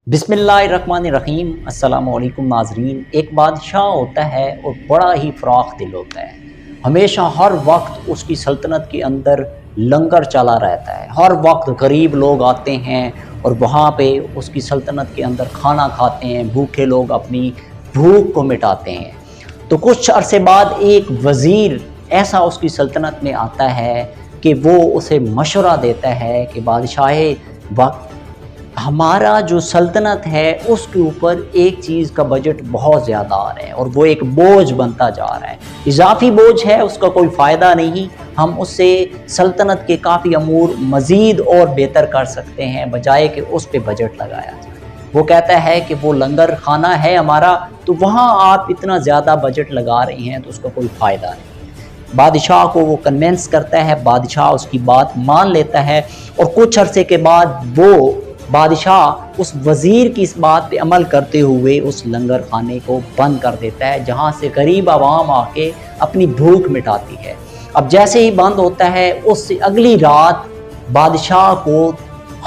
बिस्मिल्लाहिर्रहमानिर्रहीम। अस्सलामु अलैकुम नाज़रीन। एक बादशाह होता है और बड़ा ही फ़राख दिल होता है। हमेशा हर वक्त उसकी सल्तनत के अंदर लंगर चला रहता है। हर वक्त गरीब लोग आते हैं और वहाँ पे उसकी सल्तनत के अंदर खाना खाते हैं। भूखे लोग अपनी भूख को मिटाते हैं। तो कुछ अरसे बाद एक वज़ीर ऐसा उसकी सल्तनत में आता है कि वो उसे मशवरा देता है कि बादशाह वक्त हमारा जो सल्तनत है उसके ऊपर एक चीज़ का बजट बहुत ज़्यादा आ रहा है और वो एक बोझ बनता जा रहा है। इजाफी बोझ है, उसका कोई फ़ायदा नहीं। हम उससे सल्तनत के काफ़ी अमूर मज़ीद और बेहतर कर सकते हैं बजाय कि उस पर बजट लगाया जाए। वो कहता है कि वो लंगर खाना है हमारा, तो वहाँ आप इतना ज़्यादा बजट लगा रहे हैं तो उसका कोई फ़ायदा नहीं। बादशाह को वो कन्विंस करता है, बादशाह उसकी बात मान लेता है और कुछ अरसे के बाद वो बादशाह उस वज़ीर की इस बात पे अमल करते हुए उस लंगर खाने को बंद कर देता है जहाँ से गरीब आवाम आके अपनी भूख मिटाती है। अब जैसे ही बंद होता है उससे अगली रात बादशाह को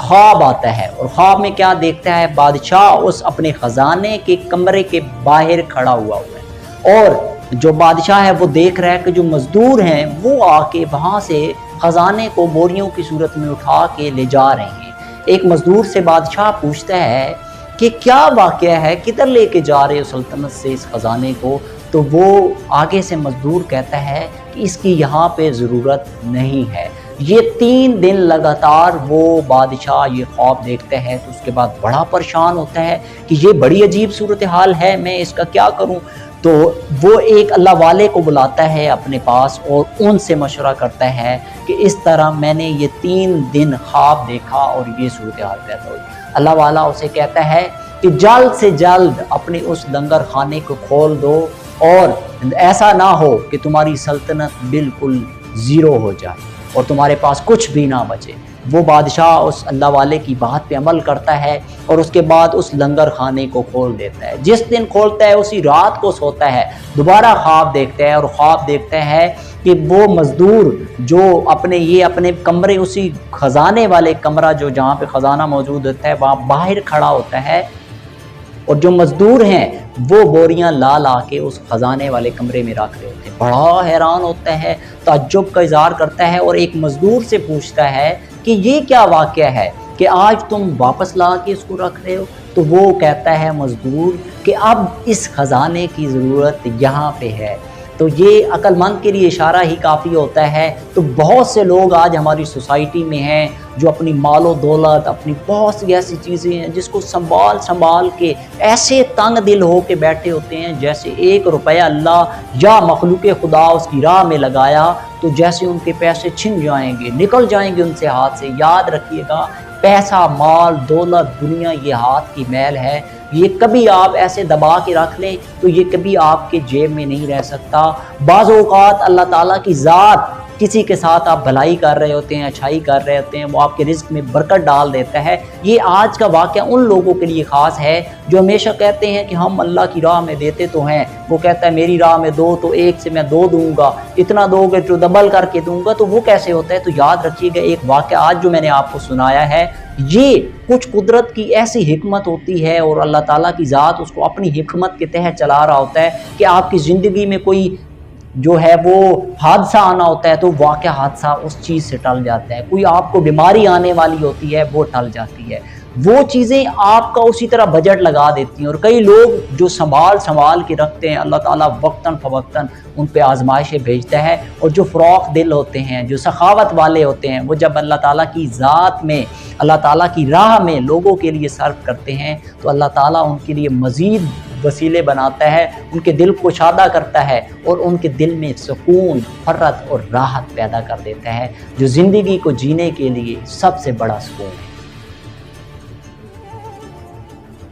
ख्वाब आता है और ख्वाब में क्या देखता है, बादशाह उस अपने ख़जाने के कमरे के बाहर खड़ा हुआ है और जो बादशाह है वो देख रहा है कि जो मज़दूर हैं वो आके वहाँ से ख़जाने को बोरियों की सूरत में उठा के ले जा रहे हैं। एक मज़दूर से बादशाह पूछता है कि क्या वाक़या है, किधर लेके जा रहे हो सल्तनत से इस ख़जाने को? तो वो आगे से मज़दूर कहता है कि इसकी यहाँ पे ज़रूरत नहीं है। ये 3 दिन लगातार वो बादशाह ये ख्वाब देखता है तो उसके बाद बड़ा परेशान होता है कि ये बड़ी अजीब सूरत हाल है, मैं इसका क्या करूँ? तो वो एक अल्लाह वाले को बुलाता है अपने पास और उनसे मशवरा करता है कि इस तरह मैंने ये 3 दिन ख्वाब देखा और ये सूरत हाल पैदा हुई। अल्लाह वाला उसे कहता है कि जल्द से जल्द अपने उस लंगर खाने को खोल दो और ऐसा ना हो कि तुम्हारी सल्तनत बिल्कुल ज़ीरो हो जाए और तुम्हारे पास कुछ भी ना बचे। वो बादशाह उस अल्लाह वाले की बात पे अमल करता है और उसके बाद उस लंगर खाने को खोल देता है। जिस दिन खोलता है उसी रात को सोता है, दोबारा ख्वाब देखता है और ख्वाब देखता है कि वो मज़दूर जो अपने कमरे, उसी ख़जाने वाले कमरा जो जहाँ पे ख़जाना मौजूद होता है वहाँ बाहर खड़ा होता है और जो मज़दूर हैं वो बोरियां ला ला के उस ख़जाने वाले कमरे में रख रहे होते हैं। बड़ा हैरान होता है, ताज्जुब का इज़हार करता है और एक मज़दूर से पूछता है कि ये क्या वाक़या है कि आज तुम वापस ला के इसको रख रहे हो? तो वो कहता है मज़दूर कि अब इस ख़जाने की ज़रूरत यहाँ पे है। तो ये अक्लमंद के लिए इशारा ही काफ़ी होता है। तो बहुत से लोग आज हमारी सोसाइटी में हैं जो अपनी मालो दौलत, अपनी बहुत सी ऐसी चीज़ें हैं जिसको संभाल के ऐसे तंग दिल हो के बैठे होते हैं जैसे 1 रुपया अल्लाह या मखलूक खुदा उसकी राह में लगाया तो जैसे उनके पैसे छिन जाएंगे, निकल जाएंगे उनसे हाथ से। याद रखिएगा, पैसा, माल, दौलत, दुनिया ये हाथ की मैल है। ये कभी आप ऐसे दबा के रख लें तो ये कभी आपके जेब में नहीं रह सकता। बाज़ औक़ात अल्लाह ताला की ज़ात किसी के साथ आप भलाई कर रहे होते हैं, अच्छाई कर रहे होते हैं, वो आपके रिज़्क़ में बरकत डाल देता है। ये आज का वाक़या उन लोगों के लिए ख़ास है जो हमेशा कहते हैं कि हम अल्लाह की राह में देते तो हैं। वो कहता है मेरी राह में दो तो 1 से मैं 2 दूँगा, इतना दोगे तो डबल करके दूँगा। तो वो कैसे होता है? तो याद रखिएगा, एक वाक़या आज जो मैंने आपको सुनाया है ये कुछ कुदरत की ऐसी हिकमत होती है और अल्लाह ताला की ज़ात उसको अपनी हिकमत के तहत चला रहा होता है कि आपकी ज़िंदगी में कोई जो है वो हादसा आना होता है तो वाक़या हादसा उस चीज़ से टल जाता है। कोई आपको बीमारी आने वाली होती है वो टल जाती है। वो चीज़ें आपका उसी तरह बजट लगा देती हैं और कई लोग जो संभाल के रखते हैं अल्लाह ताला वक्तन फ़वक्तन उन पे आजमाइशें भेजता है और जो फ़राख दिल होते हैं, जो सखावत वाले होते हैं, वो जब अल्लाह ताला की ज़ात में, अल्लाह ताला की राह में लोगों के लिए सर्व करते हैं तो अल्लाह ताला उनके लिए मज़ीद वसीले बनाता है, उनके दिल को शादा करता है और उनके दिल में सुकून, फरहत और राहत पैदा कर देता है जो ज़िंदगी को जीने के लिए सबसे बड़ा सुकून है।